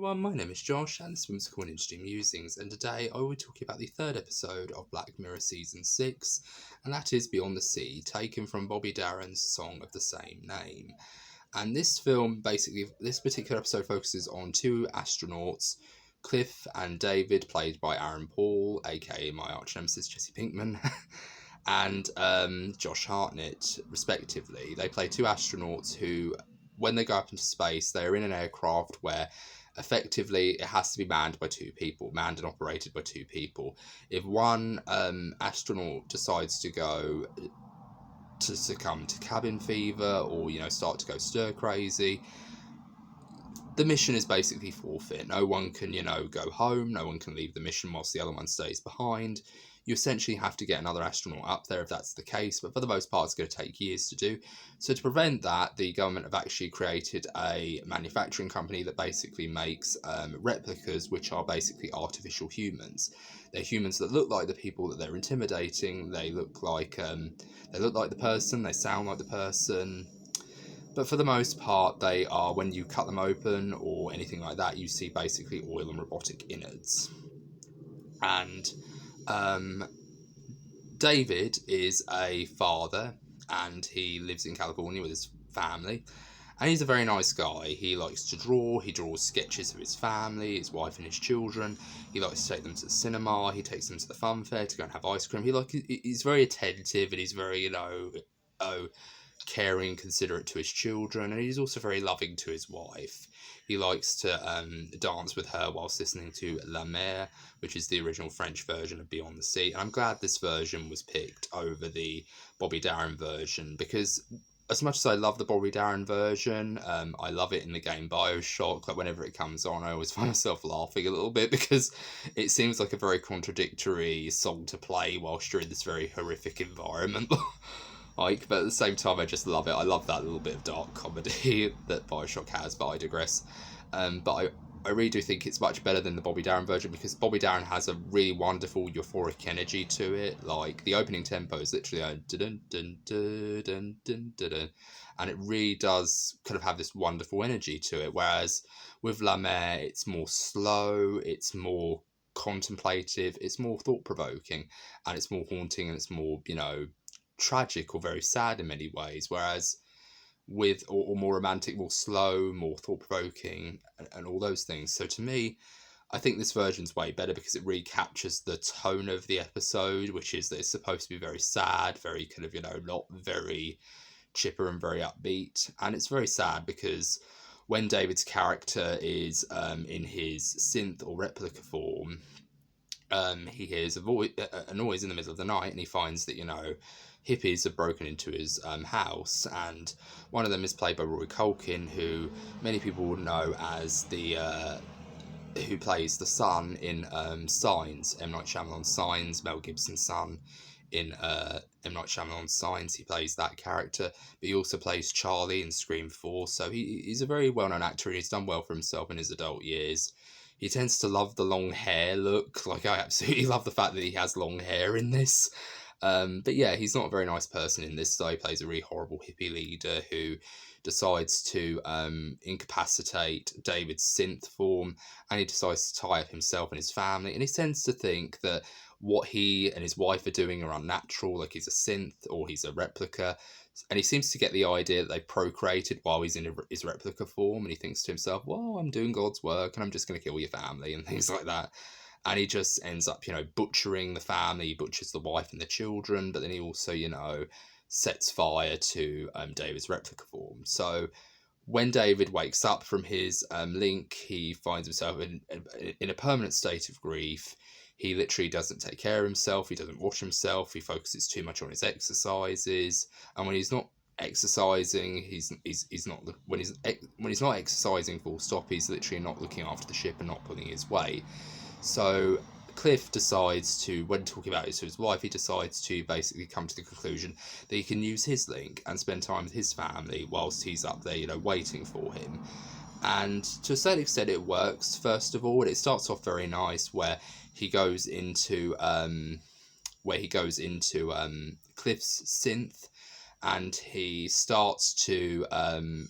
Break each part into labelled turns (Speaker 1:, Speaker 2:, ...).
Speaker 1: everyone, my name is Josh and this is Whimsical and Interesting Musings, and today I will be talking about the third episode of Black Mirror Season 6, and that is Beyond the Sea, taken from Bobby Darin's song of the same name. And this film, this particular episode focuses on two astronauts, Cliff and David, played by Aaron Paul, aka my arch nemesis Jesse Pinkman, and Josh Hartnett, respectively. They play two astronauts who, when they go up into space, they're in an aircraft where effectively it has to be manned by two people, manned and operated by two people. If one astronaut decides to succumb to cabin fever or, start to go stir crazy, the mission is basically forfeit. No one can, go home. No one can leave the mission whilst the other one stays behind. You essentially have to get another astronaut up there if that's the case, but for the most part, it's going to take years to do. So to prevent that, the government have actually created a manufacturing company that basically makes replicas, which are basically artificial humans. They're humans that look like the people that they're intimidating. They look like the person. They sound like the person. But for the most part, they are, when you cut them open or anything like that, you see basically oil and robotic innards. And David is a father, and he lives in California with his family. And he's a very nice guy. He likes to draw. He draws sketches of his family, his wife and his children. He likes to take them to the cinema. He takes them to the fun fair to go and have ice cream. He's very attentive, and he's very, caring, considerate to his children, and he's also very loving to his wife. He likes to dance with her whilst listening to La Mer, which is the original French version of Beyond the Sea. And I'm glad this version was picked over the Bobby Darin version, because as much as I love the Bobby Darin version, I love it in the game BioShock. Like, whenever it comes on, I always find myself laughing a little bit because it seems like a very contradictory song to play whilst you're in this very horrific environment. But at the same time, I just love it. I love that little bit of dark comedy that BioShock has, but I digress. But I really do think it's much better than the Bobby Darin version, because Bobby Darin has a really wonderful euphoric energy to it. Like, the opening tempo is literally dun dun dun dun dun dun, and it really does kind of have this wonderful energy to it. Whereas with La Mer, it's more slow, it's more contemplative, it's more thought-provoking, and it's more haunting, and it's more, tragic or very sad in many ways, whereas with or more romantic, more slow, more thought-provoking, and all those things. So to me, I think this version's way better because it really captures the tone of the episode, which is that it's supposed to be very sad, very kind of, not very chipper and very upbeat. And it's very sad because when David's character is in his synth or replica form, he hears a noise in the middle of the night, and he finds that, hippies have broken into his house, and one of them is played by Rory Culkin, who many people would know as who plays the son in Signs, M. Night Shyamalan's Signs, Mel Gibson's son in M. Night Shyamalan's Signs. He plays that character, but he also plays Charlie in Scream 4, so he's a very well-known actor, and he's done well for himself in his adult years. He tends to love the long hair look. Like, I absolutely love the fact that he has long hair in this. But yeah, he's not a very nice person in this, so he plays a really horrible hippie leader who decides to incapacitate David's synth form, and he decides to tie up himself and his family, and he tends to think that what he and his wife are doing are unnatural, like he's a synth or he's a replica, and he seems to get the idea that they procreated while he's in his replica form, and he thinks to himself, well, I'm doing God's work, and I'm just going to kill your family, and things like that. And he just ends up, butchering the family, he butchers the wife and the children, but then he also, sets fire to David's replica form. So when David wakes up from his link, he finds himself in a permanent state of grief. He literally doesn't take care of himself, he doesn't wash himself, he focuses too much on his exercises, and when he's not exercising, he's not exercising full stop, he's literally not looking after the ship and not pulling his weight. So Cliff decides to, when talking about it to his wife, he decides to basically come to the conclusion that he can use his link and spend time with his family whilst he's up there, waiting for him. And to a certain extent it works. First of all, it starts off very nice where he goes into Cliff's synth, and he starts to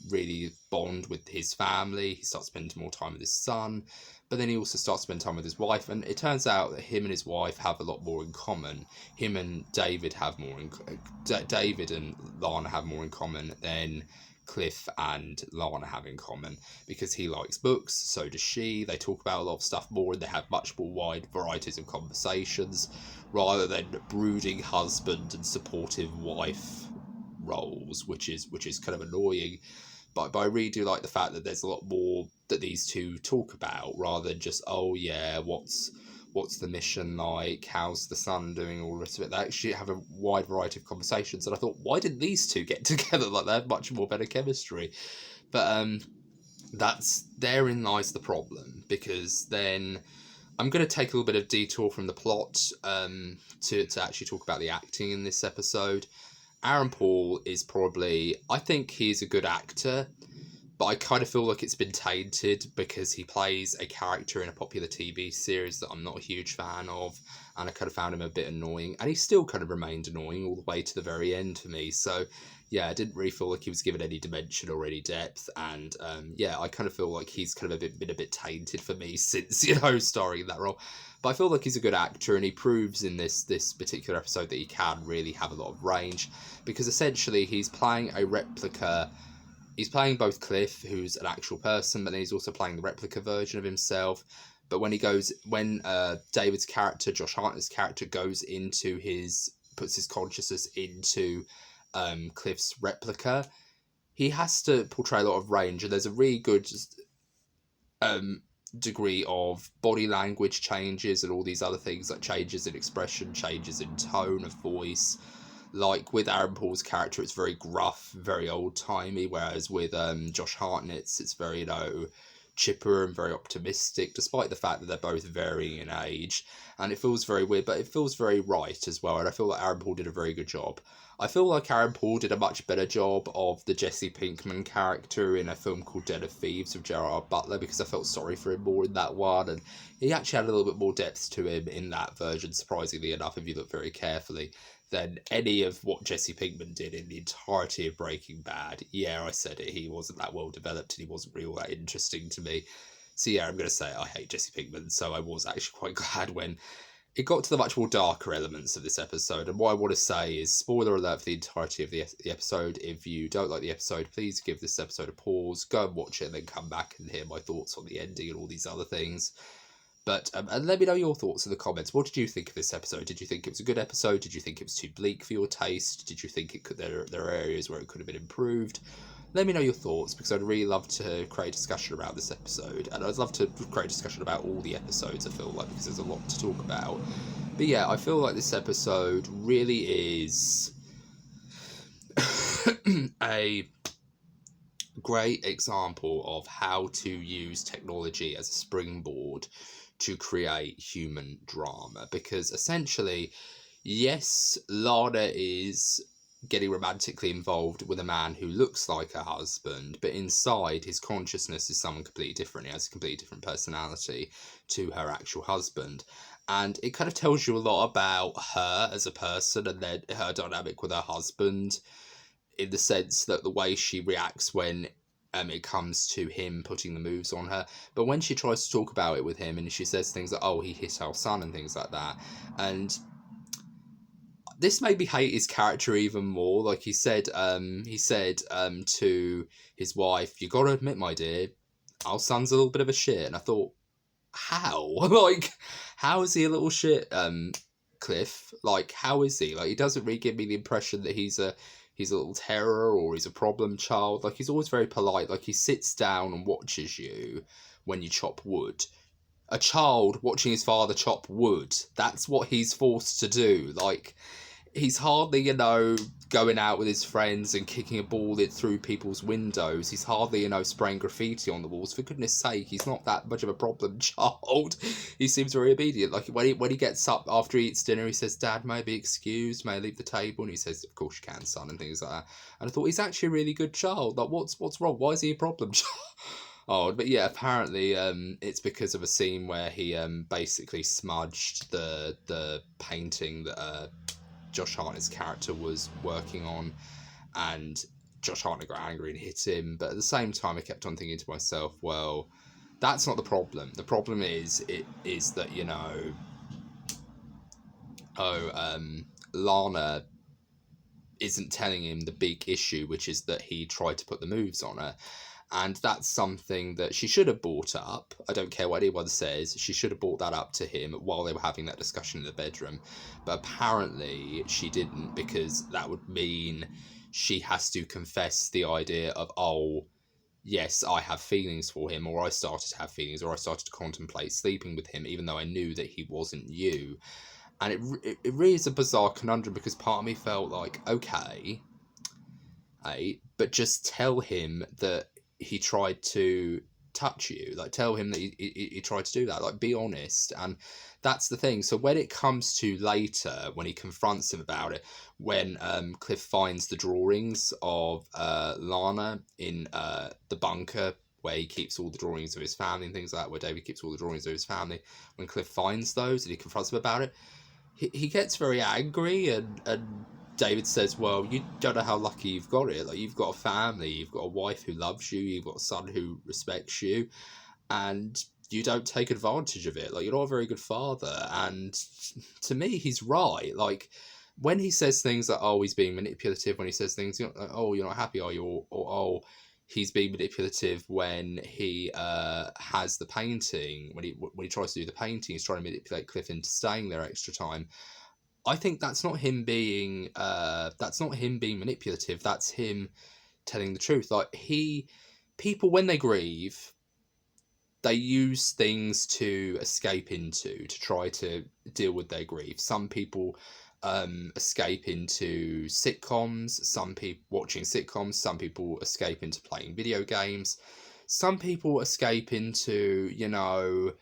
Speaker 1: really bond with his family. He starts spending more time with his son, but then he also starts to spend time with his wife, and it turns out that him and his wife have a lot more in common. Him and David have more in David and Lana have more in common than Cliff and Lana have in common, because he likes books, so does she. They talk about a lot of stuff more, and they have much more wide varieties of conversations, rather than brooding husband and supportive wife roles, which is kind of annoying. But I really do like the fact that there's a lot more that these two talk about, rather than just, oh yeah, what's the mission like, how's the son doing, all the rest of it. They actually have a wide variety of conversations, and I thought, why didn't these two get together? Like, they have much more better chemistry. But therein lies the problem, because then I'm going to take a little bit of detour from the plot to actually talk about the acting in this episode. Aaron Paul is probably, I think he's a good actor, but I kind of feel like it's been tainted because he plays a character in a popular TV series that I'm not a huge fan of, and I kind of found him a bit annoying, and he still kind of remained annoying all the way to the very end for me. So yeah, I didn't really feel like he was given any dimension or any depth, and yeah, I kind of feel like he's kind of been a bit tainted for me since, starring in that role. But I feel like he's a good actor, and he proves in this particular episode that he can really have a lot of range, because essentially he's playing a replica. He's playing both Cliff, who's an actual person, but then he's also playing the replica version of himself. But when David's character, Josh Hartnett's character, puts his consciousness into Cliff's replica, he has to portray a lot of range, and there's a really good degree of body language changes and all these other things, like changes in expression, changes in tone of voice. Like with Aaron Paul's character, it's very gruff, very old-timey, whereas with Josh Hartnett's, it's very, chipper and very optimistic, despite the fact that they're both varying in age. And it feels very weird, but it feels very right as well, and I feel like Aaron Paul did a very good job. I feel like Aaron Paul did a much better job of the Jesse Pinkman character in a film called Den of Thieves with Gerard Butler, because I felt sorry for him more in that one, and he actually had a little bit more depth to him in that version, surprisingly enough, if you look very carefully, than any of what Jesse Pinkman did in the entirety of Breaking Bad. Yeah, I said it, he wasn't that well developed, and he wasn't really all that interesting to me. So yeah, I'm going to say I hate Jesse Pinkman, so I was actually quite glad when it got to the much more darker elements of this episode. And what I want to say is, spoiler alert for the entirety of the episode. If you don't like the episode, please give this episode a pause, go and watch it, and then come back and hear my thoughts on the ending and all these other things. But and let me know your thoughts in the comments. What did you think of this episode? Did you think it was a good episode? Did you think it was too bleak for your taste? Did you think there are areas where it could have been improved? Let me know your thoughts, because I'd really love to create a discussion about this episode, and I'd love to create a discussion about all the episodes, I feel like, because there's a lot to talk about. But yeah, I feel like this episode really is a great example of how to use technology as a springboard to create human drama, because essentially, yes, Lana is getting romantically involved with a man who looks like her husband, but inside his consciousness is someone completely different. He has a completely different personality to her actual husband, and it kind of tells you a lot about her as a person, and then her dynamic with her husband, in the sense that the way she reacts when it comes to him putting the moves on her. But when she tries to talk about it with him, and she says things like, oh, he hit our son and things like that, and this made me hate his character even more. Like he said to his wife, you gotta admit, my dear, our son's a little bit of a shit. And I thought, how? Like, how is he a little shit, Cliff? Like, how is he? Like, he doesn't really give me the impression that he's a little terror or he's a problem child. Like, he's always very polite. Like, he sits down and watches you when you chop wood. A child watching his father chop wood, that's what he's forced to do. Like, he's hardly, going out with his friends and kicking a ball through people's windows. He's hardly, spraying graffiti on the walls. For goodness sake, he's not that much of a problem child. He seems very obedient. Like, when he gets up after he eats dinner, he says, Dad, may I be excused? May I leave the table? And he says, of course you can, son, and things like that. And I thought, he's actually a really good child. Like, what's wrong? Why is he a problem child? Oh, but yeah, apparently it's because of a scene where he basically smudged the painting that Josh Hartnett's character was working on, and Josh Hartnett got angry and hit him. But at the same time, I kept on thinking to myself, well, that's not the problem. The problem is that, you know, Lana isn't telling him the big issue, which is that he tried to put the moves on her. And that's something that she should have brought up. I don't care what anyone says. She should have brought that up to him while they were having that discussion in the bedroom. But apparently she didn't, because that would mean she has to confess the idea of, oh, yes, I have feelings for him, or I started to have feelings, or I started to contemplate sleeping with him, even though I knew that he wasn't you. And it really is a bizarre conundrum, because part of me felt like, okay, but just tell him that he tried to touch you. Like, tell him that he tried to do that. Like, be honest. And that's the thing. So when it comes to later, when he confronts him about it, when Cliff finds the drawings of Lana in the bunker, where he keeps all the drawings of his family and things like that, where David keeps all the drawings of his family, when Cliff finds those and he confronts him about it, he gets very angry, and David says, well, you don't know how lucky you've got it. Like, you've got a family, you've got a wife who loves you, you've got a son who respects you, and you don't take advantage of it. Like, you're not a very good father. And to me, he's right. Like, when he says things like, oh, he's being manipulative, when he says things like, oh, you're not happy, are you? Or oh, he's being manipulative when he has the painting, when he tries to do the painting, he's trying to manipulate Cliff into staying there extra time. I think that's not him being manipulative. That's him telling the truth. Like, people, when they grieve, they use things to escape into, to try to deal with their grief. Some people escape into sitcoms, some people watching sitcoms, some people escape into playing video games, some people escape into, you know,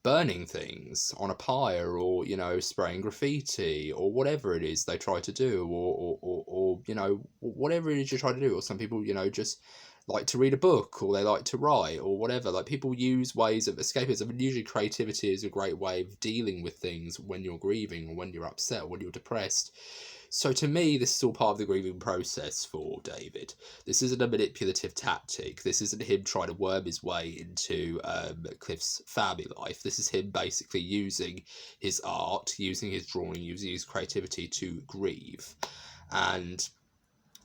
Speaker 1: burning things on a pyre, or, you know, spraying graffiti, or whatever it is they try to do, or you know, whatever it is you try to do. Or some people, you know, just like to read a book, or they like to write, or whatever. Like, people use ways of escapism, and usually creativity is a great way of dealing with things when you're grieving, or when you're upset, or when you're depressed. So to me, this is all part of the grieving process for David. This isn't a manipulative tactic. This isn't him trying to worm his way into Cliff's family life. This is him basically using his art, using his drawing, using his creativity to grieve. And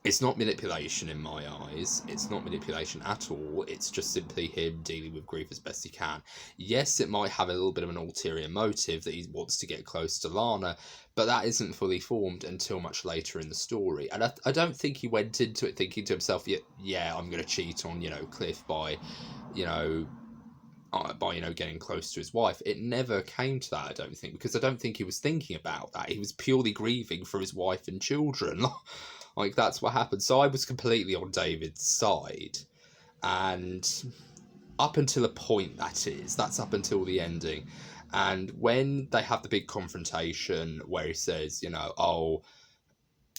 Speaker 1: it's not manipulation in my eyes. It's not manipulation at all. It's just simply him dealing with grief as best he can. Yes, it might have a little bit of an ulterior motive that he wants to get close to Lana, but that isn't fully formed until much later in the story. And I don't think he went into it thinking to himself, yeah, I'm going to cheat on, you know, Cliff by getting close to his wife. It never came to that, I don't think, because I don't think he was thinking about that. He was purely grieving for his wife and children. Like, that's what happened. So I was completely on David's side. And up until a point, that's up until the ending. And when they have the big confrontation where he says, you know, oh,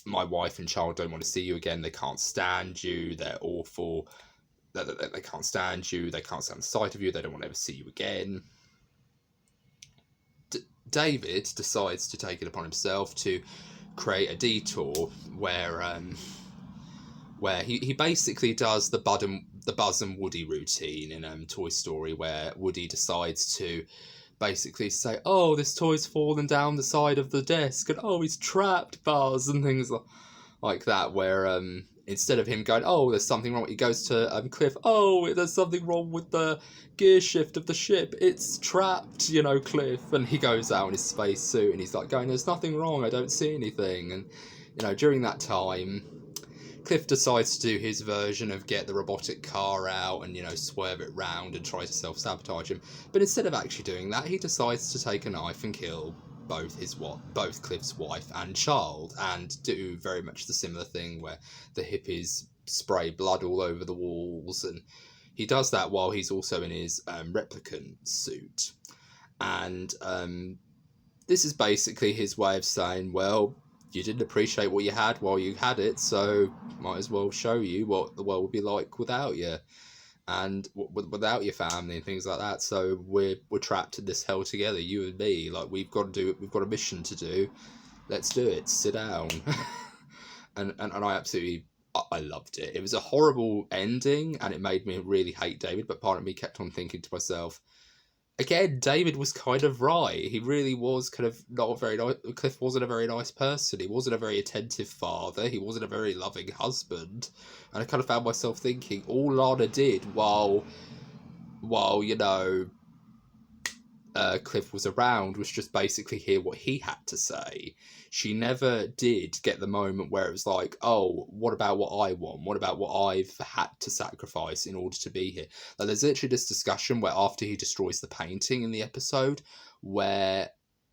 Speaker 1: my wife and child don't want to see you again. They can't stand you. They're awful. They can't stand you. They can't stand the sight of you. They don't want to ever see you again. David decides to take it upon himself to create a detour where he basically does the Buzz and Woody routine in Toy Story, where Woody decides to basically say, oh, this toy's fallen down the side of the desk, and oh, he's trapped, Buzz, and things like that, where instead of him going, oh, there's something wrong, he goes to Cliff, oh, there's something wrong with the gear shift of the ship, it's trapped, you know, Cliff. And he goes out in his spacesuit and he's like going, there's nothing wrong, I don't see anything. And, you know, during that time, Cliff decides to do his version of get the robotic car out and, you know, swerve it round and try to self-sabotage him. But instead of actually doing that, he decides to take a knife and kill both Cliff's wife and child, and do very much the similar thing where the hippies spray blood all over the walls, and he does that while he's also in his replicant suit. And this is basically his way of saying, well, you didn't appreciate what you had while you had it, so might as well show you what the world would be like without you, and without your family and things like that. So we're trapped in this hell together, you and me. Like, we've got to do it. We've got a mission to do. Let's do it. Sit down. and I absolutely I loved it. It was a horrible ending, and it made me really hate David, but part of me kept on thinking to myself, again, David was kind of right. He really was kind of not a very nice. Cliff wasn't a very nice person. He wasn't a very attentive father. He wasn't a very loving husband. And I kind of found myself thinking, all Lana did while Cliff was around was just basically hear what he had to say. She never did get the moment where it was like, oh, what about what I want? What about what I've had to sacrifice in order to be here? Like, there's literally this discussion where after he destroys the painting in the episode, where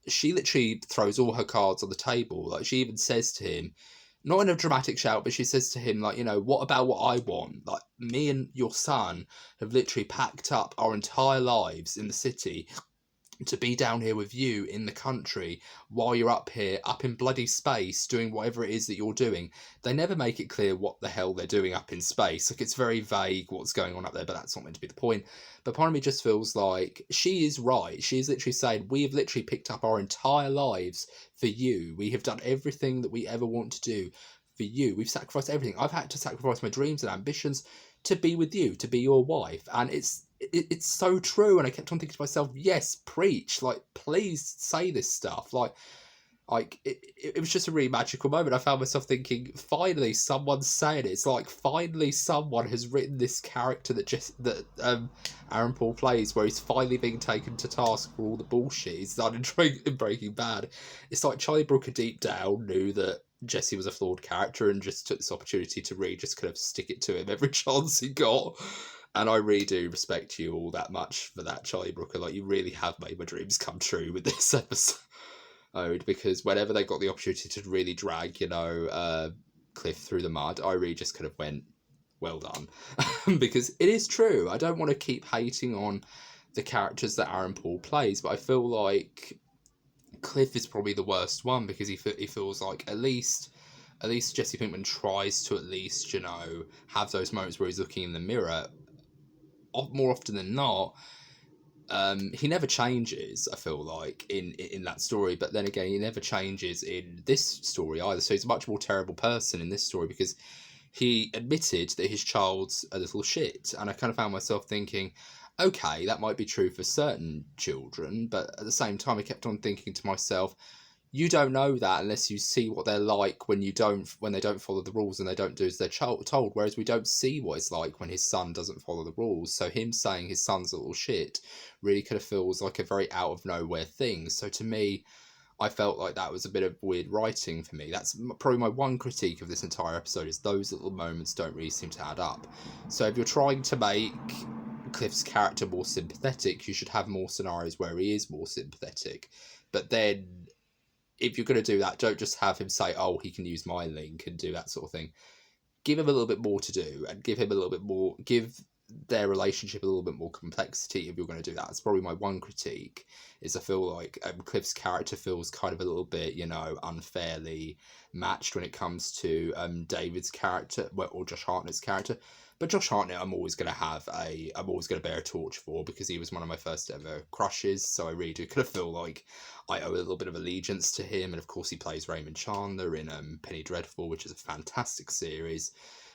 Speaker 1: she literally throws all her cards on the table. Like, she even says to him, not in a dramatic shout, but she says to him, like, what about what I want? Like, me and your son have literally packed up our entire lives in the city to be down here with you in the country while you're up here, up in bloody space, doing whatever it is that you're doing. They never make it clear what the hell they're doing up in space. Like, it's very vague what's going on up there, but that's not meant to be the point. But part of me just feels like she is right. She is literally saying, we have literally picked up our entire lives for you. We have done everything that we ever want to do for you. We've sacrificed everything. I've had to sacrifice my dreams and ambitions to be with you, to be your wife. And it's so true. And I kept on thinking to myself, yes, preach, like, please say this stuff. Like it was just a really magical moment. I found myself thinking, finally someone's saying it. It's like, finally someone has written this character that Aaron Paul plays, where he's finally being taken to task for all the bullshit he's done in Breaking Bad. It's like Charlie Brooker deep down knew that Jesse was a flawed character and just took this opportunity to really just kind of stick it to him every chance he got. And I really do respect you all that much for that, Charlie Brooker. Like, you really have made my dreams come true with this episode, because whenever they got the opportunity to really drag, Cliff through the mud, I really just kind of went, well done. Because it is true. I don't want to keep hating on the characters that Aaron Paul plays, but I feel like Cliff is probably the worst one, because he feels like at least Jesse Pinkman tries to at least, have those moments where he's looking in the mirror. More often than not, he never changes, I feel like, in that story, but then again, he never changes in this story either. So he's a much more terrible person in this story, because he admitted that his child's a little shit. And I kind of found myself thinking, okay, that might be true for certain children, but at the same time, I kept on thinking to myself, you don't know that unless you see what they're like when they don't follow the rules and they don't do as they're told. Whereas we don't see what it's like when his son doesn't follow the rules. So him saying his son's a little shit really kind of feels like a very out of nowhere thing. So to me, I felt like that was a bit of weird writing for me. That's probably my one critique of this entire episode, is those little moments don't really seem to add up. So if you're trying to make Cliff's character more sympathetic, you should have more scenarios where he is more sympathetic. But then, if you're going to do that, don't just have him say, oh, he can use my link and do that sort of thing. Give him a little bit more to do, and give their relationship a little bit more complexity if you're going to do that. It's probably my one critique, is I feel like Cliff's character feels kind of a little bit, unfairly matched when it comes to David's character, or Josh Hartnett's character. But Josh Hartnett, I'm always going to bear a torch for, because he was one of my first ever crushes. So I really do kind of feel like I owe a little bit of allegiance to him. And of course, he plays Raymond Chandler in Penny Dreadful, which is a fantastic series.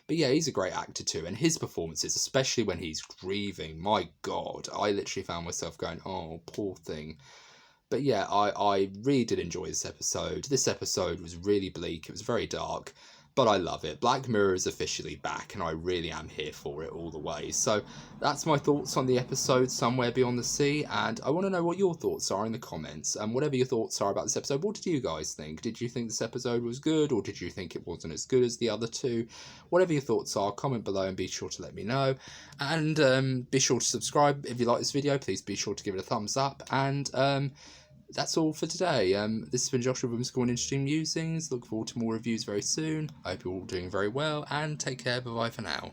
Speaker 1: But yeah, he's a great actor too. And his performances, especially when he's grieving, my God, I literally found myself going, oh, poor thing. But yeah, I really did enjoy this episode. This episode was really bleak. It was very dark. But I love it. Black Mirror is officially back, and I really am here for it all the way. So that's my thoughts on the episode, Somewhere Beyond the Sea, and I want to know what your thoughts are in the comments. And whatever your thoughts are about this episode, what did you guys think? Did you think this episode was good, or did you think it wasn't as good as the other two? Whatever your thoughts are, comment below and be sure to let me know. And be sure to subscribe if you like this video. Please be sure to give it a thumbs up. And that's all for today. This has been Joshua from School and Interesting Musings. Look forward to more reviews very soon. I hope you're all doing very well, and take care. Bye-bye for now.